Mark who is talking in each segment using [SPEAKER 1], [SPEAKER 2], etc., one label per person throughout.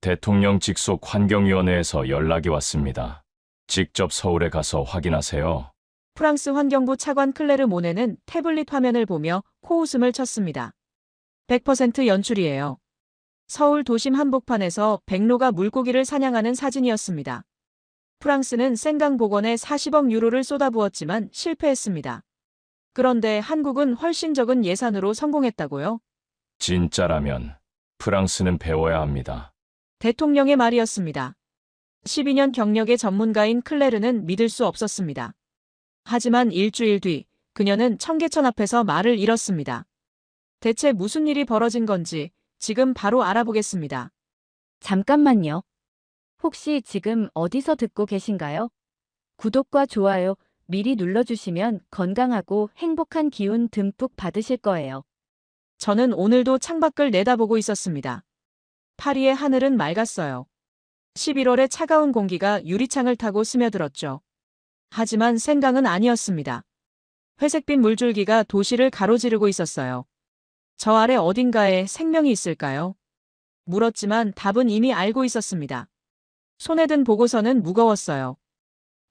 [SPEAKER 1] 대통령 직속 환경위원회에서 연락이 왔습니다. 직접 서울에 가서 확인하세요.
[SPEAKER 2] 프랑스 환경부 차관 클레르 모네는 태블릿 화면을 보며 코웃음을 쳤습니다. 100% 연출이에요. 서울 도심 한복판에서 백로가 물고기를 사냥하는 사진이었습니다. 프랑스는 생강 복원에 40억 유로를 쏟아부었지만 실패했습니다. 그런데 한국은 훨씬 적은 예산으로 성공했다고요?
[SPEAKER 1] 진짜라면 프랑스는 배워야 합니다.
[SPEAKER 2] 대통령의 말이었습니다. 12년 경력의 전문가인 클레르는 믿을 수 없었습니다. 하지만 일주일 뒤 그녀는 청계천 앞에서 말을 잃었습니다. 대체 무슨 일이 벌어진 건지 지금 바로 알아보겠습니다.
[SPEAKER 3] 잠깐만요. 혹시 지금 어디서 듣고 계신가요? 구독과 좋아요 미리 눌러주시면 건강하고 행복한 기운 듬뿍 받으실 거예요.
[SPEAKER 2] 저는 오늘도 창밖을 내다보고 있었습니다. 파리의 하늘은 맑았어요. 11월의 차가운 공기가 유리창을 타고 스며들었죠. 하지만 생강은 아니었습니다. 회색빛 물줄기가 도시를 가로지르고 있었어요. 저 아래 어딘가에 생명이 있을까요? 물었지만 답은 이미 알고 있었습니다. 손에 든 보고서는 무거웠어요.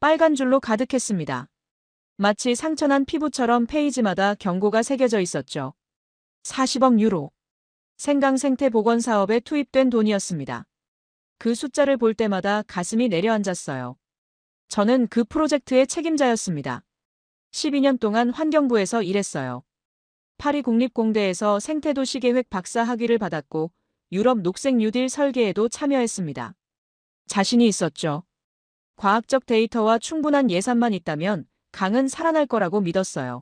[SPEAKER 2] 빨간 줄로 가득했습니다. 마치 상처난 피부처럼 페이지마다 경고가 새겨져 있었죠. 40억 유로. 생강 생태 복원 사업에 투입된 돈이었습니다. 그 숫자를 볼 때마다 가슴이 내려앉았어요. 저는 그 프로젝트의 책임자였습니다. 12년 동안 환경부에서 일했어요. 파리 국립공대에서 생태도시 계획 박사 학위를 받았고 유럽 녹색 뉴딜 설계에도 참여했습니다. 자신이 있었죠. 과학적 데이터와 충분한 예산만 있다면 강은 살아날 거라고 믿었어요.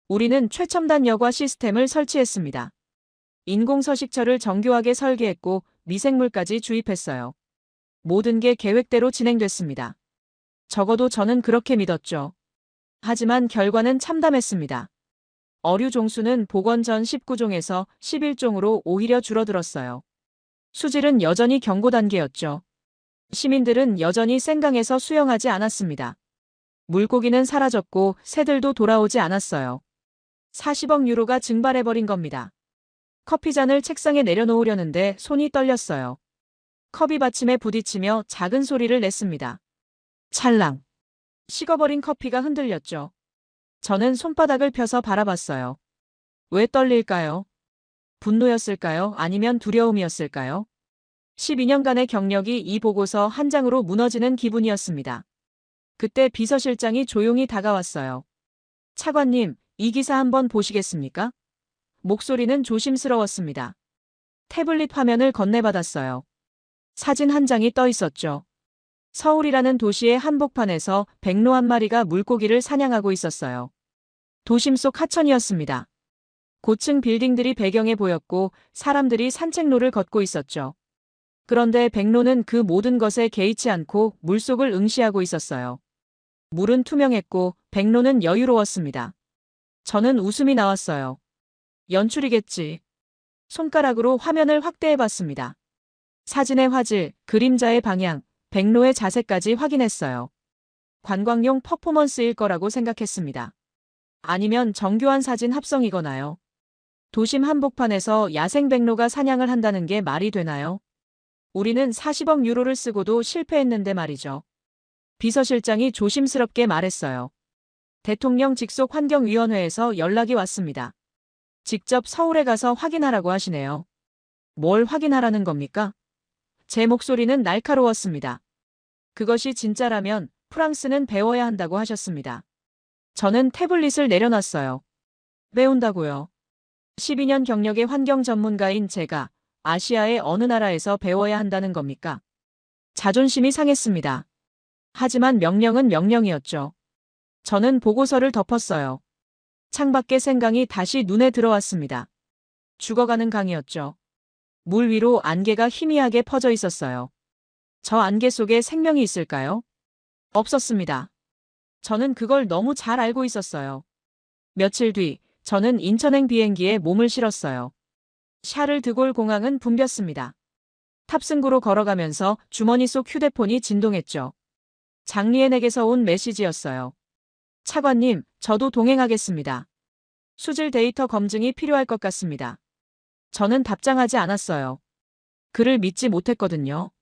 [SPEAKER 2] 우리는 최첨단 여과 시스템을 설치했습니다. 인공서식처를 정교하게 설계했고 미생물까지 주입했어요. 모든 게 계획대로 진행됐습니다. 적어도 저는 그렇게 믿었죠. 하지만 결과는 참담했습니다. 어류 종수는 복원 전 19종에서 11종으로 오히려 줄어들었어요. 수질은 여전히 경고 단계였죠. 시민들은 여전히 생강에서 수영하지 않았습니다. 물고기는 사라졌고 새들도 돌아오지 않았어요. 40억 유로가 증발해버린 겁니다. 커피잔을 책상에 내려놓으려는데 손이 떨렸어요. 컵이 받침에 부딪히며 작은 소리를 냈습니다. 찰랑. 식어버린 커피가 흔들렸죠. 저는 손바닥을 펴서 바라봤어요. 왜 떨릴까요? 분노였을까요? 아니면 두려움이었을까요? 12년간의 경력이 이 보고서 한 장으로 무너지는 기분이었습니다. 그때 비서실장이 조용히 다가왔어요. 차관님, 이 기사 한번 보시겠습니까? 목소리는 조심스러웠습니다. 태블릿 화면을 건네받았어요. 사진 한 장이 떠 있었죠. 서울이라는 도시의 한복판에서 백로 한 마리가 물고기를 사냥하고 있었어요. 도심 속 하천이었습니다. 고층 빌딩들이 배경에 보였고 사람들이 산책로를 걷고 있었죠. 그런데 백로는 그 모든 것에 개의치 않고 물속을 응시하고 있었어요. 물은 투명했고 백로는 여유로웠습니다. 저는 웃음이 나왔어요. 연출이겠지. 손가락으로 화면을 확대해봤습니다. 사진의 화질, 그림자의 방향, 백로의 자세까지 확인했어요. 관광용 퍼포먼스일 거라고 생각했습니다. 아니면 정교한 사진 합성이거나요. 도심 한복판에서 야생 백로가 사냥을 한다는 게 말이 되나요? 우리는 40억 유로를 쓰고도 실패했는데 말이죠. 비서실장이 조심스럽게 말했어요. 대통령 직속 환경위원회에서 연락이 왔습니다. 직접 서울에 가서 확인하라고 하시네요. 뭘 확인하라는 겁니까? 제 목소리는 날카로웠습니다. 그것이 진짜라면 프랑스는 배워야 한다고 하셨습니다. 저는 태블릿을 내려놨어요. 배운다고요. 12년 경력의 환경 전문가인 제가 아시아의 어느 나라에서 배워야 한다는 겁니까? 자존심이 상했습니다. 하지만 명령은 명령이었죠. 저는 보고서를 덮었어요. 창밖의 생강이 다시 눈에 들어왔습니다. 죽어가는 강이었죠. 물 위로 안개가 희미하게 퍼져 있었어요. 저 안개 속에 생명이 있을까요? 없었습니다. 저는 그걸 너무 잘 알고 있었어요. 며칠 뒤, 저는 인천행 비행기에 몸을 실었어요. 샤를 드골 공항은 붐볐습니다. 탑승구로 걸어가면서 주머니 속 휴대폰이 진동했죠. 장리엔에게서 온 메시지였어요. 차관님, 저도 동행하겠습니다. 수질 데이터 검증이 필요할 것 같습니다. 저는 답장하지 않았어요. 그를 믿지 못했거든요.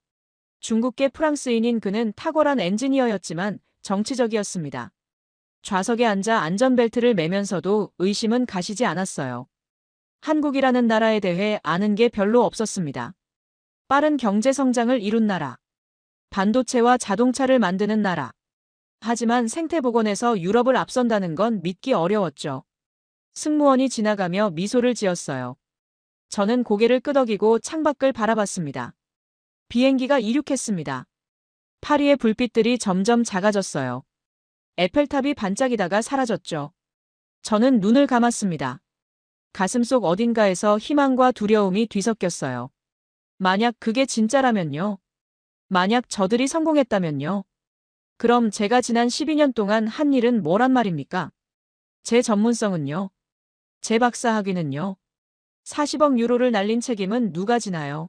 [SPEAKER 2] 중국계 프랑스인인 그는 탁월한 엔지니어였지만 정치적이었습니다. 좌석에 앉아 안전벨트를 매면서도 의심은 가시지 않았어요. 한국이라는 나라에 대해 아는 게 별로 없었습니다. 빠른 경제 성장을 이룬 나라. 반도체와 자동차를 만드는 나라. 하지만 생태보건에서 유럽을 앞선다는 건 믿기 어려웠죠. 승무원이 지나가며 미소를 지었어요. 저는 고개를 끄덕이고 창밖을 바라봤습니다. 비행기가 이륙했습니다. 파리의 불빛들이 점점 작아졌어요. 에펠탑이 반짝이다가 사라졌죠. 저는 눈을 감았습니다. 가슴속 어딘가에서 희망과 두려움이 뒤섞였어요. 만약 그게 진짜라면요. 만약 저들이 성공했다면요. 그럼 제가 지난 12년 동안 한 일은 뭐란 말입니까? 제 전문성은요. 제 박사학위는요. 40억 유로를 날린 책임은 누가 지나요?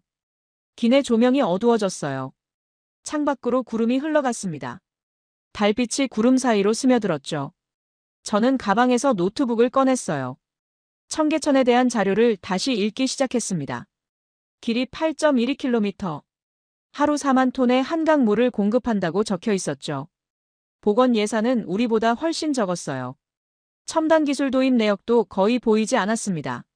[SPEAKER 2] 기내 조명이 어두워졌어요. 창밖으로 구름이 흘러갔습니다. 달빛이 구름 사이로 스며들었죠. 저는 가방에서 노트북을 꺼냈어요. 청계천에 대한 자료를 다시 읽기 시작했습니다. 길이 8.12km. 하루 4만 톤의 한강물을 공급한다고 적혀 있었죠. 보건 예산은 우리보다 훨씬 적었어요. 첨단 기술 도입 내역도 거의 보이지 않았습니다.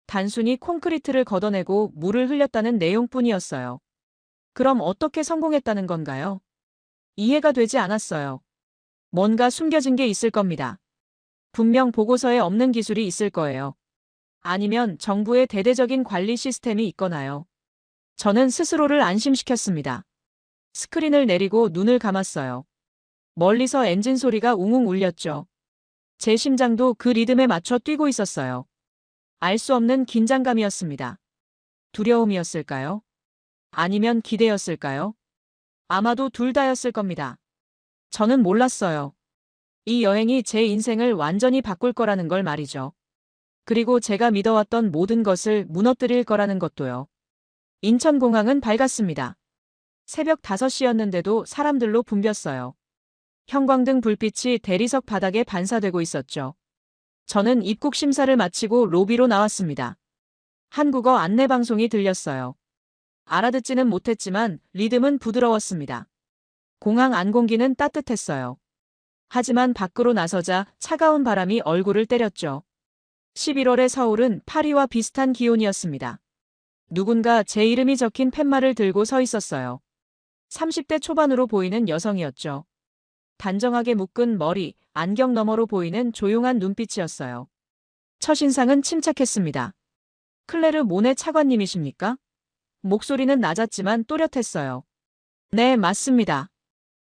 [SPEAKER 2] 단순히 콘크리트를 걷어내고 물을 흘렸다는 내용뿐이었어요. 그럼 어떻게 성공했다는 건가요? 이해가 되지 않았어요. 뭔가 숨겨진 게 있을 겁니다. 분명 보고서에 없는 기술이 있을 거예요. 아니면 정부의 대대적인 관리 시스템이 있거나요. 저는 스스로를 안심시켰습니다. 스크린을 내리고 눈을 감았어요. 멀리서 엔진 소리가 웅웅 울렸죠. 제 심장도 그 리듬에 맞춰 뛰고 있었어요. 알 수 없는 긴장감이었습니다. 두려움이었을까요? 아니면 기대였을까요? 아마도 둘 다였을 겁니다. 저는 몰랐어요. 이 여행이 제 인생을 완전히 바꿀 거라는 걸 말이죠. 그리고 제가 믿어왔던 모든 것을 무너뜨릴 거라는 것도요. 인천공항은 밝았습니다. 새벽 5시였는데도 사람들로 붐볐어요. 형광등 불빛이 대리석 바닥에 반사되고 있었죠. 저는 입국 심사를 마치고 로비로 나왔습니다. 한국어 안내방송이 들렸어요. 알아듣지는 못했지만 리듬은 부드러웠습니다. 공항 안 공기는 따뜻했어요. 하지만 밖으로 나서자 차가운 바람이 얼굴을 때렸죠. 11월의 서울은 파리와 비슷한 기온이었습니다. 누군가 제 이름이 적힌 팻말을 들고 서 있었어요. 30대 초반으로 보이는 여성이었죠. 단정하게 묶은 머리, 안경 너머로 보이는 조용한 눈빛이었어요. 첫인상은 침착했습니다. 클레르 모네 차관님이십니까? 목소리는 낮았지만 또렷했어요. 네, 맞습니다.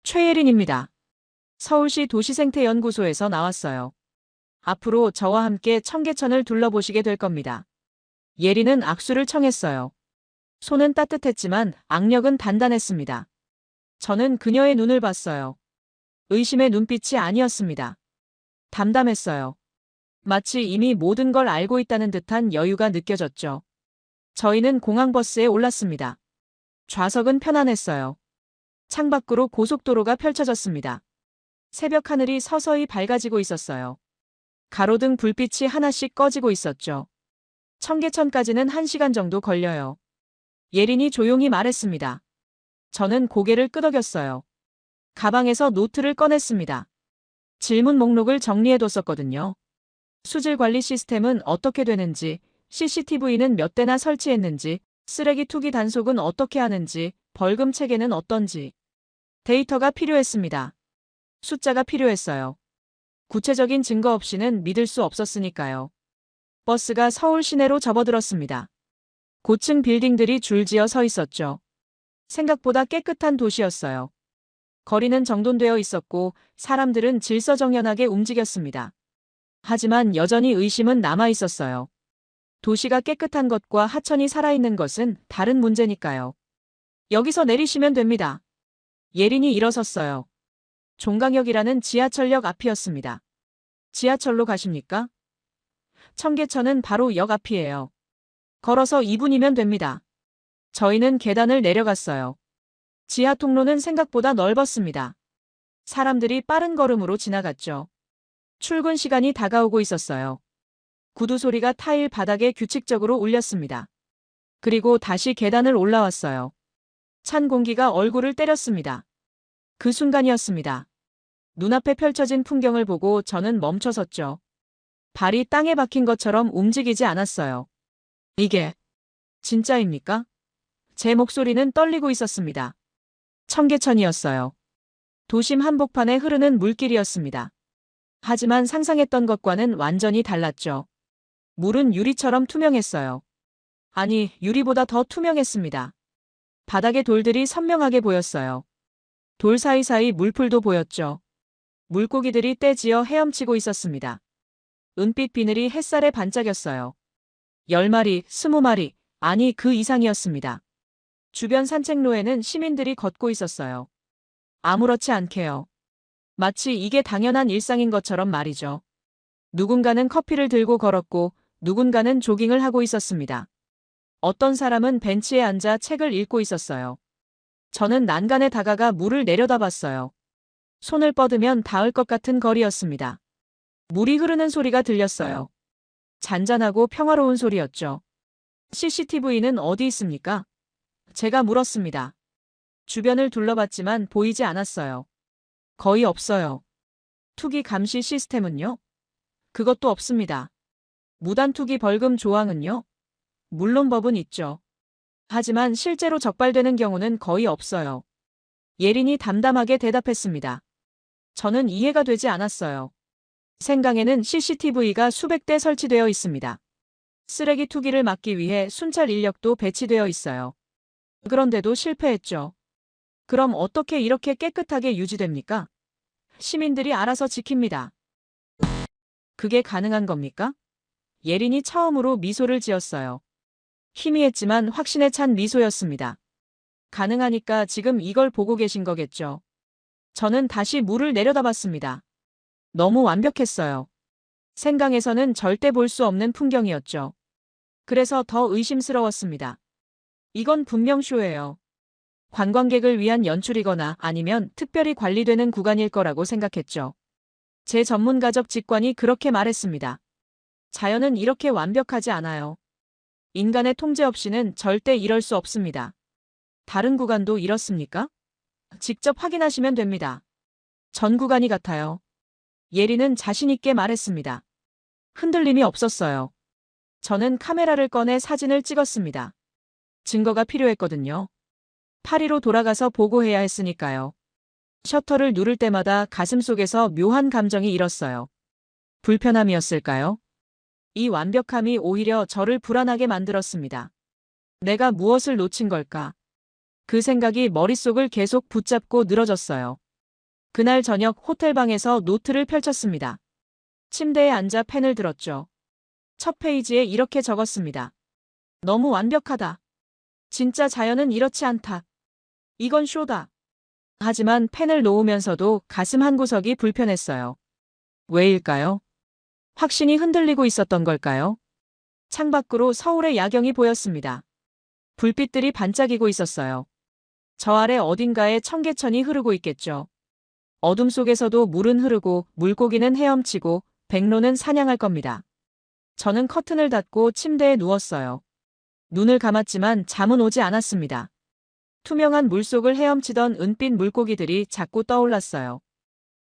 [SPEAKER 2] 최예린입니다. 서울시 도시생태연구소에서 나왔어요. 앞으로 저와 함께 청계천을 둘러보시게 될 겁니다. 예린은 악수를 청했어요. 손은 따뜻했지만 악력은 단단했습니다. 저는 그녀의 눈을 봤어요. 의심의 눈빛이 아니었습니다. 담담했어요. 마치 이미 모든 걸 알고 있다는 듯한 여유가 느껴졌죠. 저희는 공항버스에 올랐습니다. 좌석은 편안했어요. 창밖으로 고속도로가 펼쳐졌습니다. 새벽 하늘이 서서히 밝아지고 있었어요. 가로등 불빛이 하나씩 꺼지고 있었죠. 청계천까지는 1시간 정도 걸려요. 예린이 조용히 말했습니다. 저는 고개를 끄덕였어요. 가방에서 노트를 꺼냈습니다. 질문 목록을 정리해뒀었거든요. 수질 관리 시스템은 어떻게 되는지, CCTV는 몇 대나 설치했는지, 쓰레기 투기 단속은 어떻게 하는지, 벌금 체계는 어떤지. 데이터가 필요했습니다. 숫자가 필요했어요. 구체적인 증거 없이는 믿을 수 없었으니까요. 버스가 서울 시내로 접어들었습니다. 고층 빌딩들이 줄지어 서 있었죠. 생각보다 깨끗한 도시였어요. 거리는 정돈되어 있었고 사람들은 질서정연하게 움직였습니다. 하지만 여전히 의심은 남아 있었어요. 도시가 깨끗한 것과 하천이 살아있는 것은 다른 문제니까요. 여기서 내리시면 됩니다. 예린이 일어섰어요. 종강역이라는 지하철역 앞이었습니다. 지하철로 가십니까? 청계천은 바로 역 앞이에요. 걸어서 2분이면 됩니다. 저희는 계단을 내려갔어요. 지하 통로는 생각보다 넓었습니다. 사람들이 빠른 걸음으로 지나갔죠. 출근 시간이 다가오고 있었어요. 구두 소리가 타일 바닥에 규칙적으로 울렸습니다. 그리고 다시 계단을 올라왔어요. 찬 공기가 얼굴을 때렸습니다. 그 순간이었습니다. 눈앞에 펼쳐진 풍경을 보고 저는 멈춰섰죠. 발이 땅에 박힌 것처럼 움직이지 않았어요. 이게 진짜입니까? 제 목소리는 떨리고 있었습니다. 청계천이었어요. 도심 한복판에 흐르는 물길이었습니다. 하지만 상상했던 것과는 완전히 달랐죠. 물은 유리처럼 투명했어요. 아니, 유리보다 더 투명했습니다. 바닥의 돌들이 선명하게 보였어요. 돌 사이사이 물풀도 보였죠. 물고기들이 떼지어 헤엄치고 있었습니다. 은빛 비늘이 햇살에 반짝였어요. 10마리, 20마리, 아니 그 이상이었습니다. 주변 산책로에는 시민들이 걷고 있었어요. 아무렇지 않게요. 마치 이게 당연한 일상인 것처럼 말이죠. 누군가는 커피를 들고 걸었고 누군가는 조깅을 하고 있었습니다. 어떤 사람은 벤치에 앉아 책을 읽고 있었어요. 저는 난간에 다가가 물을 내려다봤어요. 손을 뻗으면 닿을 것 같은 거리였습니다. 물이 흐르는 소리가 들렸어요. 잔잔하고 평화로운 소리였죠. CCTV는 어디 있습니까? 제가 물었습니다. 주변을 둘러봤지만 보이지 않았어요. 거의 없어요. 투기 감시 시스템은요? 그것도 없습니다. 무단 투기 벌금 조항은요? 물론 법은 있죠. 하지만 실제로 적발되는 경우는 거의 없어요. 예린이 담담하게 대답했습니다. 저는 이해가 되지 않았어요. 생강에는 CCTV가 수백 대 설치되어 있습니다. 쓰레기 투기를 막기 위해 순찰 인력도 배치되어 있어요. 그런데도 실패했죠. 그럼 어떻게 이렇게 깨끗하게 유지됩니까? 시민들이 알아서 지킵니다. 그게 가능한 겁니까? 예린이 처음으로 미소를 지었어요. 희미했지만 확신에 찬 미소였습니다. 가능하니까 지금 이걸 보고 계신 거겠죠. 저는 다시 물을 내려다봤습니다. 너무 완벽했어요. 생강에서는 절대 볼 수 없는 풍경이었죠. 그래서 더 의심스러웠습니다. 이건 분명 쇼예요. 관광객을 위한 연출이거나 아니면 특별히 관리되는 구간일 거라고 생각했죠. 제 전문가적 직관이 그렇게 말했습니다. 자연은 이렇게 완벽하지 않아요. 인간의 통제 없이는 절대 이럴 수 없습니다. 다른 구간도 이렇습니까? 직접 확인하시면 됩니다. 전 구간이 같아요. 예린은 자신있게 말했습니다. 흔들림이 없었어요. 저는 카메라를 꺼내 사진을 찍었습니다. 증거가 필요했거든요. 파리로 돌아가서 보고해야 했으니까요. 셔터를 누를 때마다 가슴속에서 묘한 감정이 일었어요. 불편함이었을까요? 이 완벽함이 오히려 저를 불안하게 만들었습니다. 내가 무엇을 놓친 걸까? 그 생각이 머릿속을 계속 붙잡고 늘어졌어요. 그날 저녁 호텔방에서 노트를 펼쳤습니다. 침대에 앉아 펜을 들었죠. 첫 페이지에 이렇게 적었습니다. 너무 완벽하다. 진짜 자연은 이렇지 않다. 이건 쇼다. 하지만 펜을 놓으면서도 가슴 한구석이 불편했어요. 왜일까요? 확신이 흔들리고 있었던 걸까요? 창밖으로 서울의 야경이 보였습니다. 불빛들이 반짝이고 있었어요. 저 아래 어딘가에 청계천이 흐르고 있겠죠. 어둠 속에서도 물은 흐르고 물고기는 헤엄치고 백로는 사냥할 겁니다. 저는 커튼을 닫고 침대에 누웠어요. 눈을 감았지만 잠은 오지 않았습니다. 투명한 물속을 헤엄치던 은빛 물고기들이 자꾸 떠올랐어요.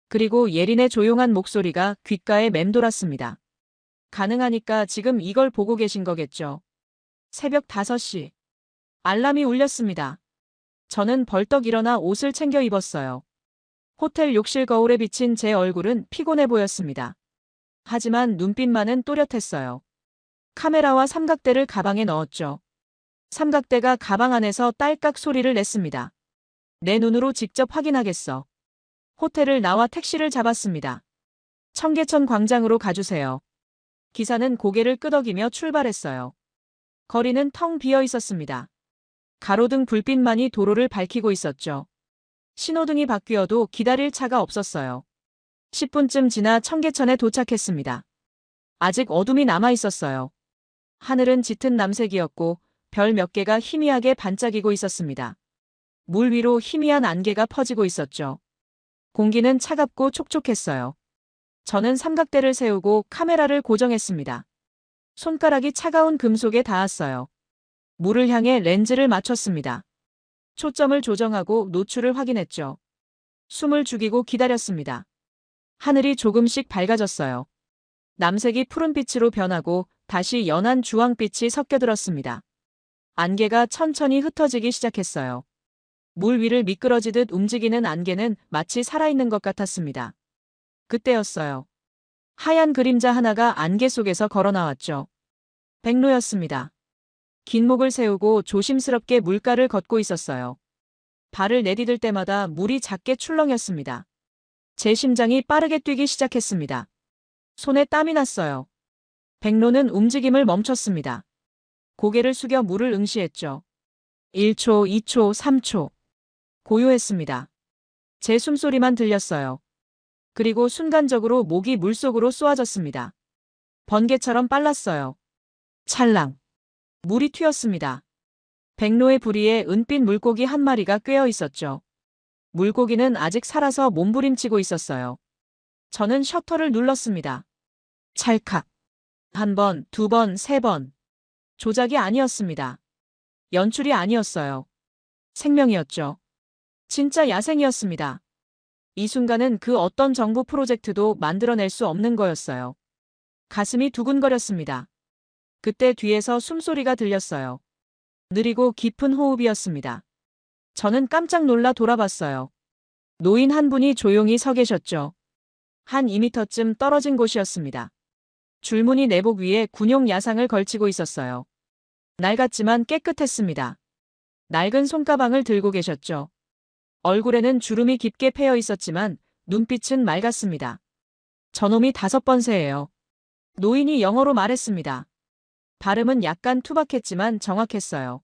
[SPEAKER 2] 그리고 예린의 조용한 목소리가 귓가에 맴돌았습니다. 가능하니까 지금 이걸 보고 계신 거겠죠. 새벽 5시. 알람이 울렸습니다. 저는 벌떡 일어나 옷을 챙겨 입었어요. 호텔 욕실 거울에 비친 제 얼굴은 피곤해 보였습니다. 하지만 눈빛만은 또렷했어요. 카메라와 삼각대를 가방에 넣었죠. 삼각대가 가방 안에서 딸깍 소리를 냈습니다. 내 눈으로 직접 확인하겠어. 호텔을 나와 택시를 잡았습니다. 청계천 광장으로 가주세요. 기사는 고개를 끄덕이며 출발했어요. 거리는 텅 비어 있었습니다. 가로등 불빛만이 도로를 밝히고 있었죠. 신호등이 바뀌어도 기다릴 차가 없었어요. 10분쯤 지나 청계천에 도착했습니다. 아직 어둠이 남아 있었어요. 하늘은 짙은 남색이었고 별 몇 개가 희미하게 반짝이고 있었습니다. 물 위로 희미한 안개가 퍼지고 있었죠. 공기는 차갑고 촉촉했어요. 저는 삼각대를 세우고 카메라를 고정했습니다. 손가락이 차가운 금속에 닿았어요. 물을 향해 렌즈를 맞췄습니다. 초점을 조정하고 노출을 확인했죠. 숨을 죽이고 기다렸습니다. 하늘이 조금씩 밝아졌어요. 남색이 푸른빛으로 변하고 다시 연한 주황빛이 섞여들었습니다. 안개가 천천히 흩어지기 시작했어요. 물 위를 미끄러지듯 움직이는 안개는 마치 살아있는 것 같았습니다. 그때였어요. 하얀 그림자 하나가 안개 속에서 걸어 나왔죠. 백로였습니다. 긴 목을 세우고 조심스럽게 물가를 걷고 있었어요. 발을 내디딜 때마다 물이 작게 출렁였습니다. 제 심장이 빠르게 뛰기 시작했습니다. 손에 땀이 났어요. 백로는 움직임을 멈췄습니다. 고개를 숙여 물을 응시했죠. 1초, 2초, 3초. 고요했습니다. 제 숨소리만 들렸어요. 그리고 순간적으로 목이 물속으로 쏘아졌습니다. 번개처럼 빨랐어요. 찰랑. 물이 튀었습니다. 백로의 부리에 은빛 물고기 한 마리가 꿰어 있었죠. 물고기는 아직 살아서 몸부림치고 있었어요. 저는 셔터를 눌렀습니다. 찰칵. 한 번, 두 번, 세 번. 조작이 아니었습니다. 연출이 아니었어요. 생명이었죠. 진짜 야생이었습니다. 이 순간은 그 어떤 정부 프로젝트도 만들어낼 수 없는 거였어요. 가슴이 두근거렸습니다. 그때 뒤에서 숨소리가 들렸어요. 느리고 깊은 호흡이었습니다. 저는 깜짝 놀라 돌아봤어요. 노인 한 분이 조용히 서 계셨죠. 한 2미터쯤 떨어진 곳이었습니다. 줄무늬 내복 위에 군용 야상을 걸치고 있었어요. 낡았지만 깨끗했습니다. 낡은 손가방을 들고 계셨죠. 얼굴에는 주름이 깊게 패여 있었지만 눈빛은 맑았습니다. 저놈이 5번째예요. 노인이 영어로 말했습니다. 발음은 약간 투박했지만 정확했어요.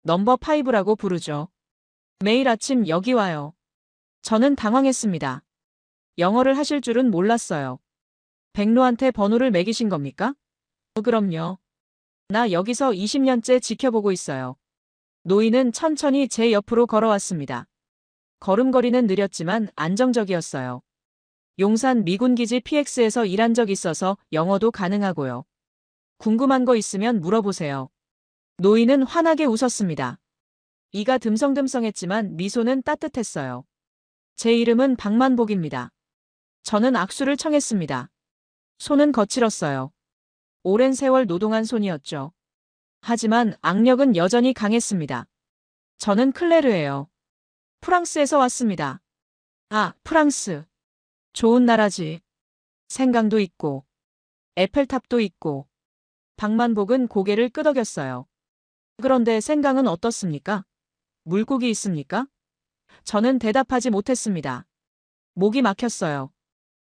[SPEAKER 2] 넘버 5라고 부르죠. 매일 아침 여기 와요. 저는 당황했습니다. 영어를 하실 줄은 몰랐어요. 백로한테 번호를 매기신 겁니까? 그럼요. 나 여기서 20년째 지켜보고 있어요. 노인은 천천히 제 옆으로 걸어왔습니다. 걸음걸이는 느렸지만 안정적이었어요. 용산 미군기지 PX에서 일한 적 있어서 영어도 가능하고요. 궁금한 거 있으면 물어보세요. 노인은 환하게 웃었습니다. 이가 듬성듬성했지만 미소는 따뜻했어요. 제 이름은 박만복입니다. 저는 악수를 청했습니다. 손은 거칠었어요. 오랜 세월 노동한 손이었죠. 하지만 악력은 여전히 강했습니다. 저는 클레르예요. 프랑스에서 왔습니다. 아, 프랑스. 좋은 나라지. 생강도 있고, 에펠탑도 있고. 박만복은 고개를 끄덕였어요. 그런데 생강은 어떻습니까? 물고기 있습니까? 저는 대답하지 못했습니다. 목이 막혔어요.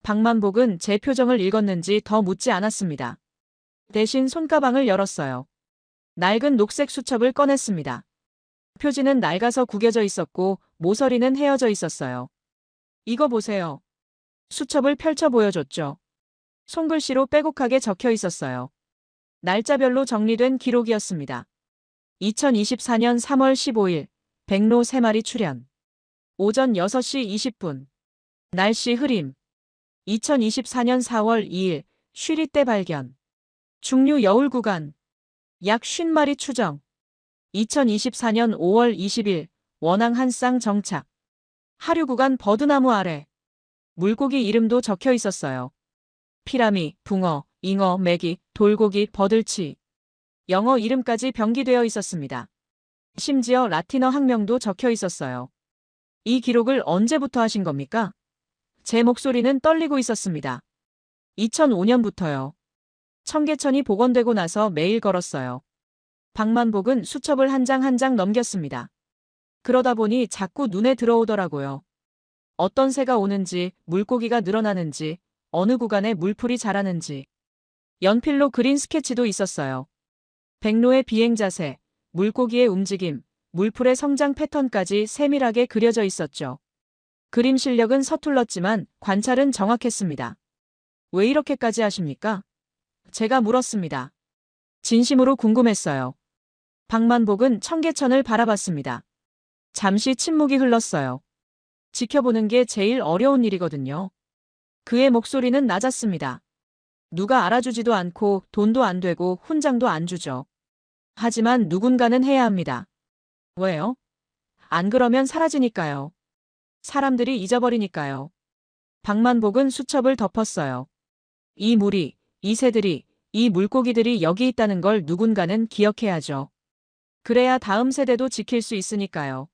[SPEAKER 2] 박만복은 제 표정을 읽었는지 더 묻지 않았습니다. 대신 손가방을 열었어요. 낡은 녹색 수첩을 꺼냈습니다. 표지는 낡아서 구겨져 있었고 모서리는 헤어져 있었어요. 이거 보세요. 수첩을 펼쳐 보여줬죠. 손글씨로 빼곡하게 적혀 있었어요. 날짜별로 정리된 기록이었습니다. 2024년 3월 15일, 백로 3마리 출현. 오전 6시 20분. 날씨 흐림. 2024년 4월 2일, 쉬리떼 발견. 중류 여울 구간. 약 50마리 추정. 2024년 5월 20일, 원앙 한 쌍 정착. 하류 구간 버드나무 아래. 물고기 이름도 적혀 있었어요. 피라미, 붕어, 잉어, 메기, 돌고기, 버들치. 영어 이름까지 병기되어 있었습니다. 심지어 라틴어 학명도 적혀 있었어요. 이 기록을 언제부터 하신 겁니까? 제 목소리는 떨리고 있었습니다. 2005년부터요. 청계천이 복원되고 나서 매일 걸었어요. 박만복은 수첩을 한 장 한 장 넘겼습니다. 그러다 보니 자꾸 눈에 들어오더라고요. 어떤 새가 오는지, 물고기가 늘어나는지, 어느 구간에 물풀이 자라는지. 연필로 그린 스케치도 있었어요. 백로의 비행 자세, 물고기의 움직임, 물풀의 성장 패턴까지 세밀하게 그려져 있었죠. 그림 실력은 서툴렀지만 관찰은 정확했습니다. 왜 이렇게까지 하십니까? 제가 물었습니다. 진심으로 궁금했어요. 박만복은 청계천을 바라봤습니다. 잠시 침묵이 흘렀어요. 지켜보는 게 제일 어려운 일이거든요. 그의 목소리는 낮았습니다. 누가 알아주지도 않고 돈도 안 되고 훈장도 안 주죠. 하지만 누군가는 해야 합니다. 왜요? 안 그러면 사라지니까요. 사람들이 잊어버리니까요. 박만복은 수첩을 덮었어요. 이 물이, 이 새들이, 이 물고기들이 여기 있다는 걸 누군가는 기억해야죠. 그래야 다음 세대도 지킬 수 있으니까요.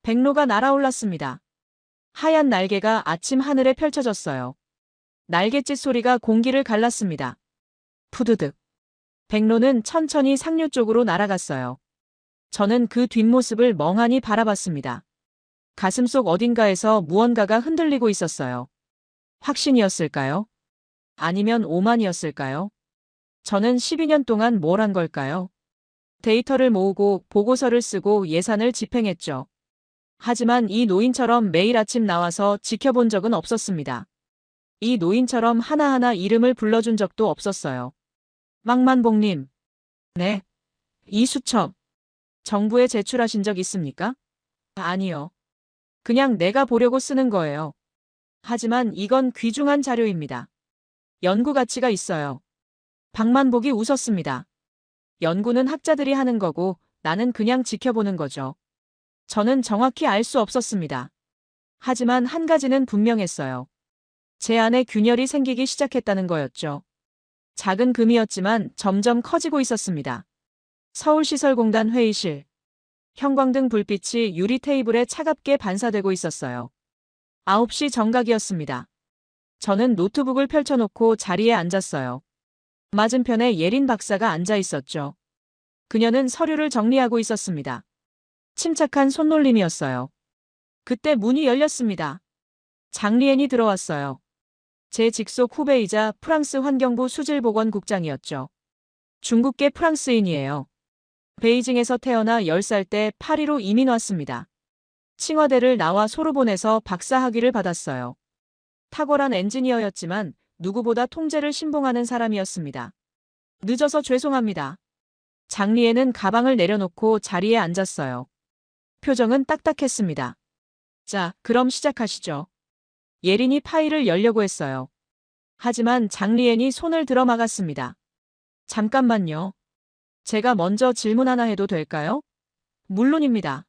[SPEAKER 2] 백로가 날아올랐습니다. 하얀 날개가 아침 하늘에 펼쳐졌어요. 날갯짓 소리가 공기를 갈랐습니다. 푸드득. 백로는 천천히 상류 쪽으로 날아갔어요. 저는 그 뒷모습을 멍하니 바라봤습니다. 가슴속 어딘가에서 무언가가 흔들리고 있었어요. 확신이었을까요? 아니면 오만이었을까요? 저는 12년 동안 뭘 한 걸까요? 데이터를 모으고 보고서를 쓰고 예산을 집행했죠. 하지만 이 노인처럼 매일 아침 나와서 지켜본 적은 없었습니다. 이 노인처럼 하나하나 이름을 불러준 적도 없었어요. 망만복님. 네. 이 수첩. 정부에 제출하신 적 있습니까? 아니요. 그냥 내가 보려고 쓰는 거예요. 하지만 이건 귀중한 자료입니다. 연구 가치가 있어요. 박만복이 웃었습니다. 연구는 학자들이 하는 거고 나는 그냥 지켜보는 거죠. 저는 정확히 알 수 없었습니다. 하지만 한 가지는 분명했어요. 제 안에 균열이 생기기 시작했다는 거였죠. 작은 금이었지만 점점 커지고 있었습니다. 서울시설공단 회의실. 형광등 불빛이 유리 테이블에 차갑게 반사되고 있었어요. 9시 정각이었습니다. 저는 노트북을 펼쳐놓고 자리에 앉았어요. 맞은편에 예린 박사가 앉아 있었죠. 그녀는 서류를 정리하고 있었습니다. 침착한 손놀림이었어요. 그때 문이 열렸습니다. 장리엔이 들어왔어요. 제 직속 후배이자 프랑스 환경부 수질보건국장이었죠. 중국계 프랑스인이에요. 베이징에서 태어나 10살 때 파리로 이민 왔습니다. 칭화대를 나와 소르본에서 박사학위를 받았어요. 탁월한 엔지니어였지만 누구보다 통제를 신봉하는 사람이었습니다. 늦어서 죄송합니다. 장리에는 가방을 내려놓고 자리에 앉았어요. 표정은 딱딱했습니다. 자, 그럼 시작하시죠. 예린이 파일을 열려고 했어요. 하지만 장리엔이 손을 들어 막았습니다. 잠깐만요. 제가 먼저 질문 하나 해도 될까요? 물론입니다.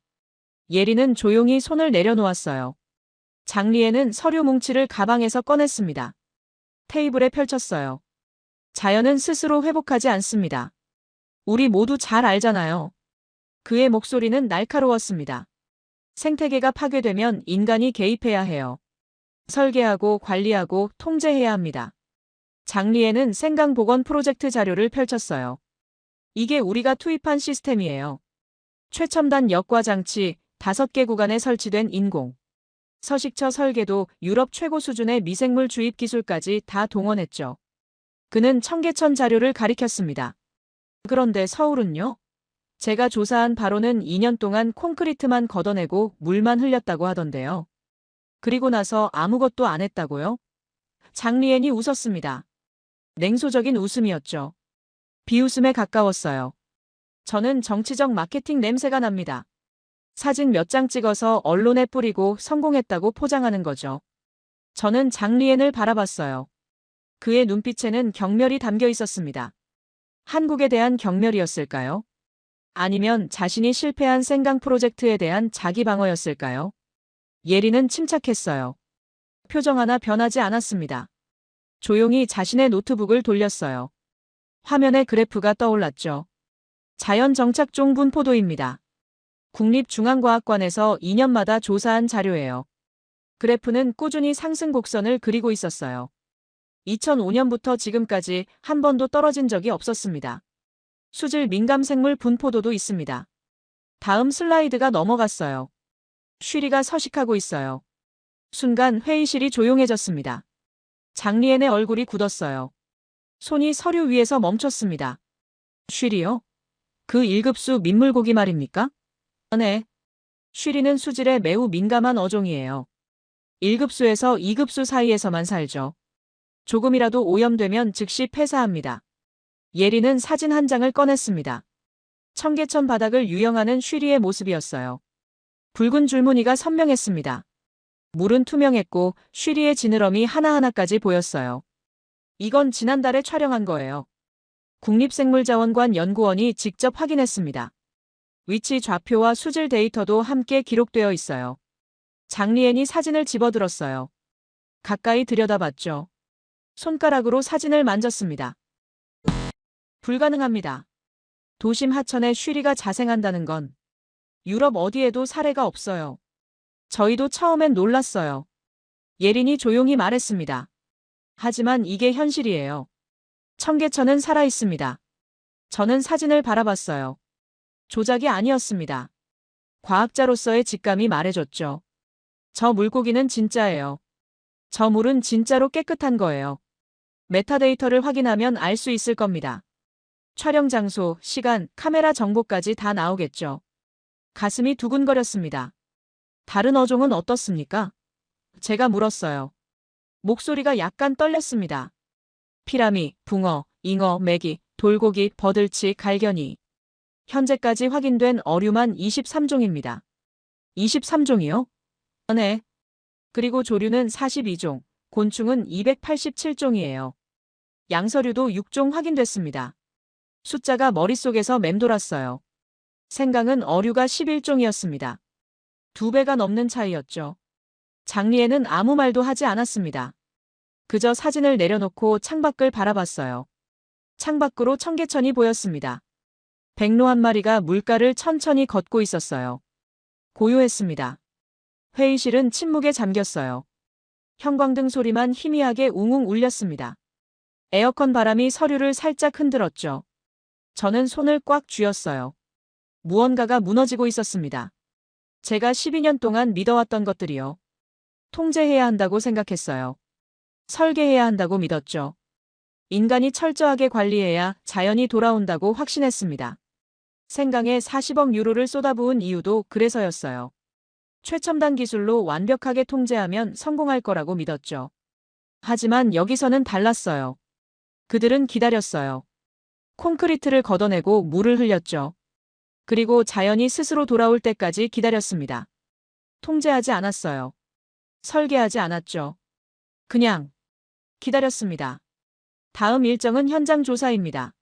[SPEAKER 2] 예린은 조용히 손을 내려놓았어요. 장리엔은 서류 뭉치를 가방에서 꺼냈습니다. 테이블에 펼쳤어요. 자연은 스스로 회복하지 않습니다. 우리 모두 잘 알잖아요. 그의 목소리는 날카로웠습니다. 생태계가 파괴되면 인간이 개입해야 해요. 설계하고 관리하고 통제해야 합니다. 장리에는 생강보건 프로젝트 자료를 펼쳤어요. 이게 우리가 투입한 시스템이에요. 최첨단 역과 장치 5개 구간에 설치된 인공 서식처 설계도 유럽 최고 수준의 미생물 주입 기술까지 다 동원했죠. 그는 청계천 자료를 가리켰습니다. 그런데 서울은요? 제가 조사한 바로는 2년 동안 콘크리트만 걷어내고 물만 흘렸다고 하던데요. 그리고 나서 아무것도 안 했다고요? 장리엔이 웃었습니다. 냉소적인 웃음이었죠. 비웃음에 가까웠어요. 저는 정치적 마케팅 냄새가 납니다. 사진 몇 장 찍어서 언론에 뿌리고 성공했다고 포장하는 거죠. 저는 장리엔을 바라봤어요. 그의 눈빛에는 경멸이 담겨 있었습니다. 한국에 대한 경멸이었을까요? 아니면 자신이 실패한 생강 프로젝트에 대한 자기 방어였을까요? 예린은 침착했어요. 표정 하나 변하지 않았습니다. 조용히 자신의 노트북을 돌렸어요. 화면에 그래프가 떠올랐죠. 자연 정착종 분포도입니다. 국립중앙과학관에서 2년마다 조사한 자료예요. 그래프는 꾸준히 상승 곡선을 그리고 있었어요. 2005년부터 지금까지 한 번도 떨어진 적이 없었습니다. 수질 민감 생물 분포도도 있습니다. 다음 슬라이드가 넘어갔어요. 쉬리가 서식하고 있어요. 순간 회의실이 조용해졌습니다. 장리엔의 얼굴이 굳었어요. 손이 서류 위에서 멈췄습니다. 쉬리요? 그 1급수 민물고기 말입니까? 네. 쉬리는 수질에 매우 민감한 어종이에요. 1급수에서 2급수 사이에서만 살죠. 조금이라도 오염되면 즉시 폐사합니다. 예린은 사진 한 장을 꺼냈습니다. 청계천 바닥을 유영하는 쉬리의 모습이었어요. 붉은 줄무늬가 선명했습니다. 물은 투명했고 쉬리의 지느러미 하나하나까지 보였어요. 이건 지난달에 촬영한 거예요. 국립생물자원관 연구원이 직접 확인했습니다. 위치 좌표와 수질 데이터도 함께 기록되어 있어요. 장리엔이 사진을 집어들었어요. 가까이 들여다봤죠. 손가락으로 사진을 만졌습니다. 불가능합니다. 도심 하천에 쉬리가 자생한다는 건 유럽 어디에도 사례가 없어요. 저희도 처음엔 놀랐어요. 예린이 조용히 말했습니다. 하지만 이게 현실이에요. 청계천은 살아있습니다. 저는 사진을 바라봤어요. 조작이 아니었습니다. 과학자로서의 직감이 말해줬죠. 저 물고기는 진짜예요. 저 물은 진짜로 깨끗한 거예요. 메타데이터를 확인하면 알 수 있을 겁니다. 촬영 장소, 시간, 카메라 정보까지 다 나오겠죠. 가슴이 두근거렸습니다. 다른 어종은 어떻습니까? 제가 물었어요. 목소리가 약간 떨렸습니다. 피라미, 붕어, 잉어, 메기, 돌고기, 버들치, 갈견이. 현재까지 확인된 어류만 23종입니다. 23종이요? 네. 그리고 조류는 42종, 곤충은 287종이에요. 양서류도 6종 확인됐습니다. 숫자가 머릿속에서 맴돌았어요. 생강은 어류가 11종이었습니다. 2배가 넘는 차이였죠. 장리에는 아무 말도 하지 않았습니다. 그저 사진을 내려놓고 창밖을 바라봤어요. 창밖으로 청계천이 보였습니다. 백로 한 마리가 물가를 천천히 걷고 있었어요. 고요했습니다. 회의실은 침묵에 잠겼어요. 형광등 소리만 희미하게 웅웅 울렸습니다. 에어컨 바람이 서류를 살짝 흔들었죠. 저는 손을 꽉 쥐었어요. 무언가가 무너지고 있었습니다. 제가 12년 동안 믿어왔던 것들이요. 통제해야 한다고 생각했어요. 설계해야 한다고 믿었죠. 인간이 철저하게 관리해야 자연이 돌아온다고 확신했습니다. 생강에 40억 유로를 쏟아부은 이유도 그래서였어요. 최첨단 기술로 완벽하게 통제하면 성공할 거라고 믿었죠. 하지만 여기서는 달랐어요. 그들은 기다렸어요. 콘크리트를 걷어내고 물을 흘렸죠. 그리고 자연이 스스로 돌아올 때까지 기다렸습니다. 통제하지 않았어요. 설계하지 않았죠. 그냥 기다렸습니다. 다음 일정은 현장 조사입니다.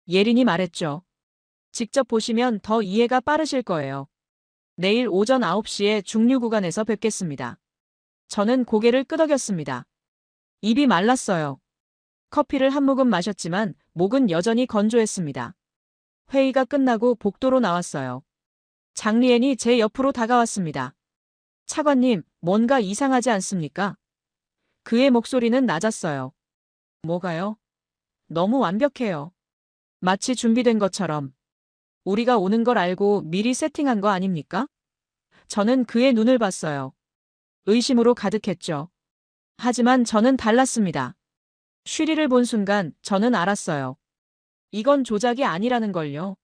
[SPEAKER 2] 예린이 말했죠. 직접 보시면 더 이해가 빠르실 거예요. 내일 오전 9시에 중류 구간에서 뵙겠습니다. 저는 고개를 끄덕였습니다. 입이 말랐어요. 커피를 한 모금 마셨지만 목은 여전히 건조했습니다. 회의가 끝나고 복도로 나왔어요. 장리엔이 제 옆으로 다가왔습니다. 차관님, 뭔가 이상하지 않습니까? 그의 목소리는 낮았어요. 뭐가요? 너무 완벽해요. 마치 준비된 것처럼. 우리가 오는 걸 알고 미리 세팅한 거 아닙니까? 저는 그의 눈을 봤어요. 의심으로 가득했죠. 하지만 저는 달랐습니다. 쉬리를 본 순간 저는 알았어요. 이건 조작이 아니라는 걸요.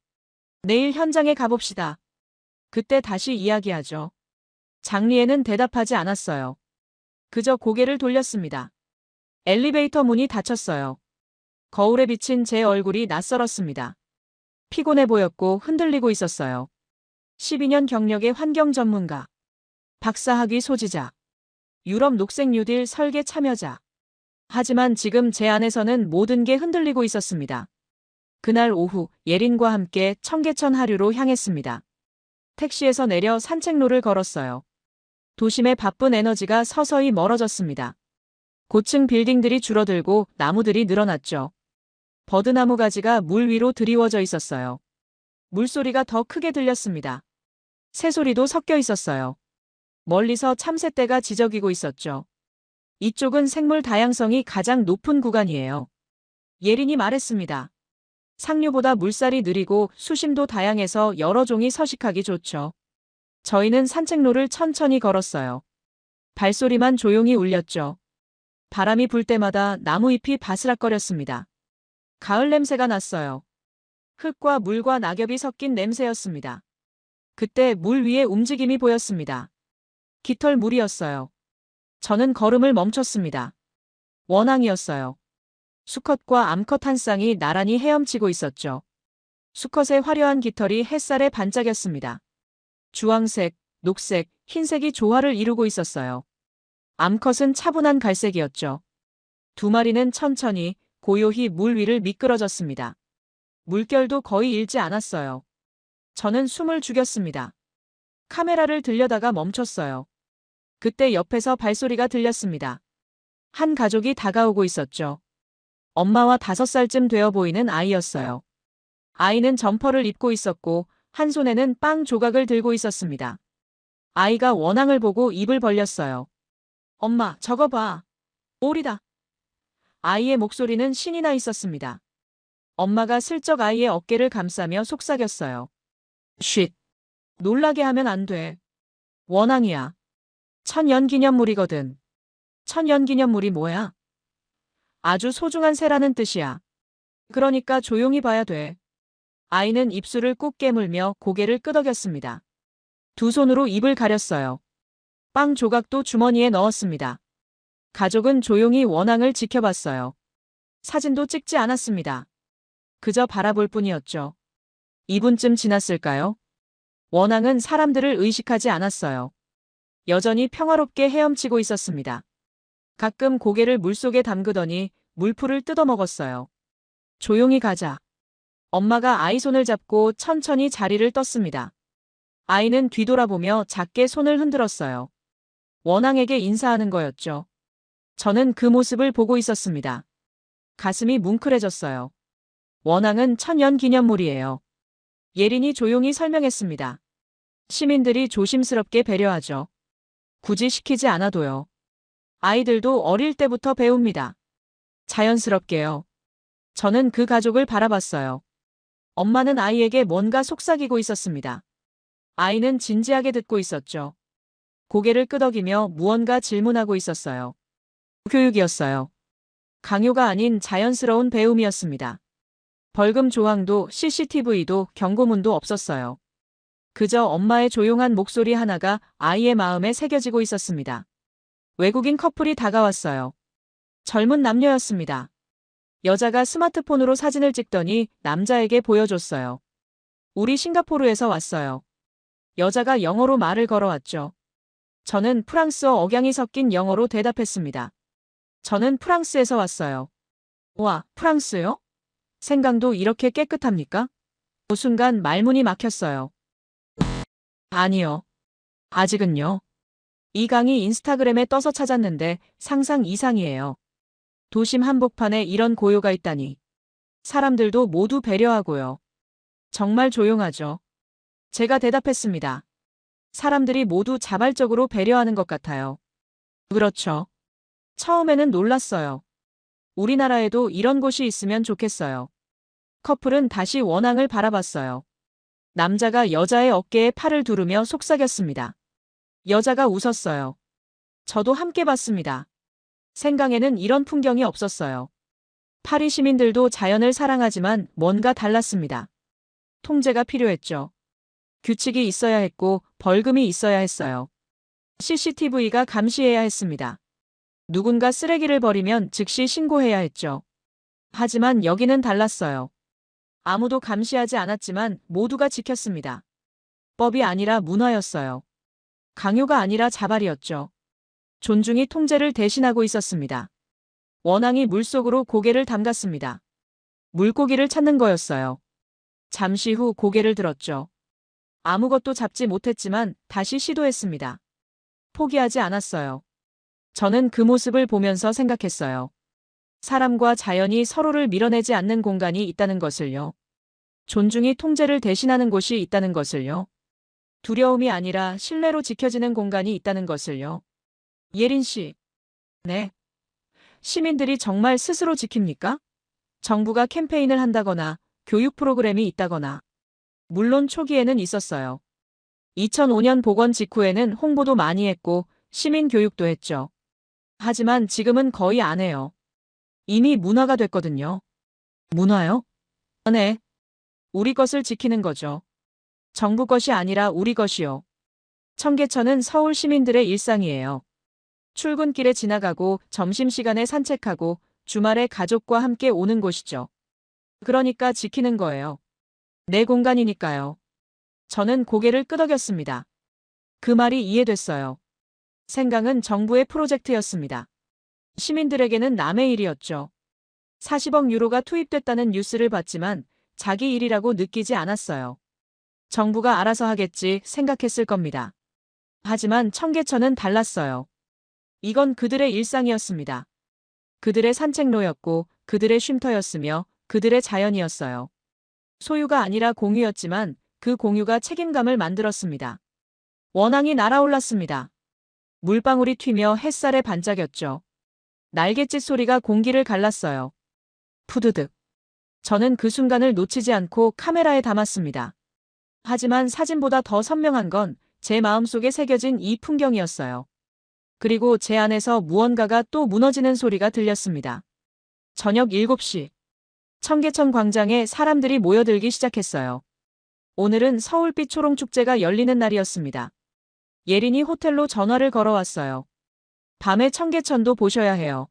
[SPEAKER 2] 내일 현장에 가봅시다. 그때 다시 이야기하죠. 장리에는 대답하지 않았어요. 그저 고개를 돌렸습니다. 엘리베이터 문이 닫혔어요. 거울에 비친 제 얼굴이 낯설었습니다. 피곤해 보였고 흔들리고 있었어요. 12년 경력의 환경 전문가. 박사학위 소지자. 유럽 녹색 뉴딜 설계 참여자. 하지만 지금 제 안에서는 모든 게 흔들리고 있었습니다. 그날 오후 예린과 함께 청계천 하류로 향했습니다. 택시에서 내려 산책로를 걸었어요. 도심의 바쁜 에너지가 서서히 멀어졌습니다. 고층 빌딩들이 줄어들고 나무들이 늘어났죠. 버드나무 가지가 물 위로 드리워져 있었어요. 물소리가 더 크게 들렸습니다. 새소리도 섞여 있었어요. 멀리서 참새떼가 지저귀고 있었죠. 이쪽은 생물 다양성이 가장 높은 구간이에요. 예린이 말했습니다. 상류보다 물살이 느리고 수심도 다양해서 여러 종이 서식하기 좋죠. 저희는 산책로를 천천히 걸었어요. 발소리만 조용히 울렸죠. 바람이 불 때마다 나무잎이 바스락거렸습니다. 가을 냄새가 났어요. 흙과 물과 낙엽이 섞인 냄새였습니다. 그때 물 위에 움직임이 보였습니다. 깃털 물이었어요. 저는 걸음을 멈췄습니다. 원앙이었어요. 수컷과 암컷 한 쌍이 나란히 헤엄치고 있었죠. 수컷의 화려한 깃털이 햇살에 반짝였습니다. 주황색, 녹색, 흰색이 조화를 이루고 있었어요. 암컷은 차분한 갈색이었죠. 두 마리는 천천히 고요히 물 위를 미끄러졌습니다. 물결도 거의 일지 않았어요. 저는 숨을 죽였습니다. 카메라를 들려다가 멈췄어요. 그때 옆에서 발소리가 들렸습니다. 한 가족이 다가오고 있었죠. 엄마와 5살쯤 되어 보이는 아이였어요. 아이는 점퍼를 입고 있었고 한 손에는 빵 조각을 들고 있었습니다. 아이가 원앙을 보고 입을 벌렸어요. 엄마, 저거 봐. 오리다. 아이의 목소리는 신이 나 있었습니다. 엄마가 슬쩍 아이의 어깨를 감싸며 속삭였어요. 쉿. 놀라게 하면 안 돼. 원앙이야. 천연기념물이거든. 천연기념물이 뭐야? 아주 소중한 새라는 뜻이야. 그러니까 조용히 봐야 돼. 아이는 입술을 꾹 깨물며 고개를 끄덕였습니다. 두 손으로 입을 가렸어요. 빵 조각도 주머니에 넣었습니다. 가족은 조용히 원앙을 지켜봤어요. 사진도 찍지 않았습니다. 그저 바라볼 뿐이었죠. 2분쯤 지났을까요? 원앙은 사람들을 의식하지 않았어요. 여전히 평화롭게 헤엄치고 있었습니다. 가끔 고개를 물속에 담그더니 물풀을 뜯어먹었어요. 조용히 가자. 엄마가 아이 손을 잡고 천천히 자리를 떴습니다. 아이는 뒤돌아보며 작게 손을 흔들었어요. 원앙에게 인사하는 거였죠. 저는 그 모습을 보고 있었습니다. 가슴이 뭉클해졌어요. 원앙은 천연기념물이에요. 예린이 조용히 설명했습니다. 시민들이 조심스럽게 배려하죠. 굳이 시키지 않아도요. 아이들도 어릴 때부터 배웁니다. 자연스럽게요. 저는 그 가족을 바라봤어요. 엄마는 아이에게 뭔가 속삭이고 있었습니다. 아이는 진지하게 듣고 있었죠. 고개를 끄덕이며 무언가 질문하고 있었어요. 교육이었어요. 강요가 아닌 자연스러운 배움이었습니다. 벌금 조항도 CCTV도 경고문도 없었어요. 그저 엄마의 조용한 목소리 하나가 아이의 마음에 새겨지고 있었습니다. 외국인 커플이 다가왔어요. 젊은 남녀였습니다. 여자가 스마트폰으로 사진을 찍더니 남자에게 보여줬어요. 우리 싱가포르에서 왔어요. 여자가 영어로 말을 걸어왔죠. 저는 프랑스어 억양이 섞인 영어로 대답했습니다. 저는 프랑스에서 왔어요. 와, 프랑스요? 생강도 이렇게 깨끗합니까? 그 순간 말문이 막혔어요. 아니요. 아직은요. 이 강이 인스타그램에 떠서 찾았는데 상상 이상이에요. 도심 한복판에 이런 고요가 있다니. 사람들도 모두 배려하고요. 정말 조용하죠. 제가 대답했습니다. 사람들이 모두 자발적으로 배려하는 것 같아요. 그렇죠. 처음에는 놀랐어요. 우리나라에도 이런 곳이 있으면 좋겠어요. 커플은 다시 원앙을 바라봤어요. 남자가 여자의 어깨에 팔을 두르며 속삭였습니다. 여자가 웃었어요. 저도 함께 봤습니다. 생강에는 이런 풍경이 없었어요. 파리 시민들도 자연을 사랑하지만 뭔가 달랐습니다. 통제가 필요했죠. 규칙이 있어야 했고 벌금이 있어야 했어요. CCTV가 감시해야 했습니다. 누군가 쓰레기를 버리면 즉시 신고해야 했죠. 하지만 여기는 달랐어요. 아무도 감시하지 않았지만 모두가 지켰습니다. 법이 아니라 문화였어요. 강요가 아니라 자발이었죠. 존중이 통제를 대신하고 있었습니다. 원앙이 물속으로 고개를 담갔습니다. 물고기를 찾는 거였어요. 잠시 후 고개를 들었죠. 아무것도 잡지 못했지만 다시 시도했습니다. 포기하지 않았어요. 저는 그 모습을 보면서 생각했어요. 사람과 자연이 서로를 밀어내지 않는 공간이 있다는 것을요. 존중이 통제를 대신하는 곳이 있다는 것을요. 두려움이 아니라 신뢰로 지켜지는 공간이 있다는 것을요. 예린 씨. 네. 시민들이 정말 스스로 지킵니까? 정부가 캠페인을 한다거나 교육 프로그램이 있다거나. 물론 초기에는 있었어요. 2005년 복원 직후에는 홍보도 많이 했고 시민 교육도 했죠. 하지만 지금은 거의 안 해요. 이미 문화가 됐거든요. 문화요? 네. 우리 것을 지키는 거죠. 정부 것이 아니라 우리 것이요. 청계천은 서울 시민들의 일상이에요. 출근길에 지나가고 점심시간에 산책하고 주말에 가족과 함께 오는 곳이죠. 그러니까 지키는 거예요. 내 공간이니까요. 저는 고개를 끄덕였습니다. 그 말이 이해됐어요. 생강은 정부의 프로젝트였습니다. 시민들에게는 남의 일이었죠. 40억 유로가 투입됐다는 뉴스를 봤지만 자기 일이라고 느끼지 않았어요. 정부가 알아서 하겠지 생각했을 겁니다. 하지만 청계천은 달랐어요. 이건 그들의 일상이었습니다. 그들의 산책로였고 그들의 쉼터였으며 그들의 자연이었어요. 소유가 아니라 공유였지만 그 공유가 책임감을 만들었습니다. 원앙이 날아올랐습니다. 물방울이 튀며 햇살에 반짝였죠. 날갯짓 소리가 공기를 갈랐어요. 푸드득. 저는 그 순간을 놓치지 않고 카메라에 담았습니다. 하지만 사진보다 더 선명한 건 제 마음속에 새겨진 이 풍경이었어요. 그리고 제 안에서 무언가가 또 무너지는 소리가 들렸습니다. 저녁 7시. 청계천 광장에 사람들이 모여들기 시작했어요. 오늘은 서울빛 초롱축제가 열리는 날이었습니다. 예린이 호텔로 전화를 걸어왔어요. 밤에 청계천도 보셔야 해요.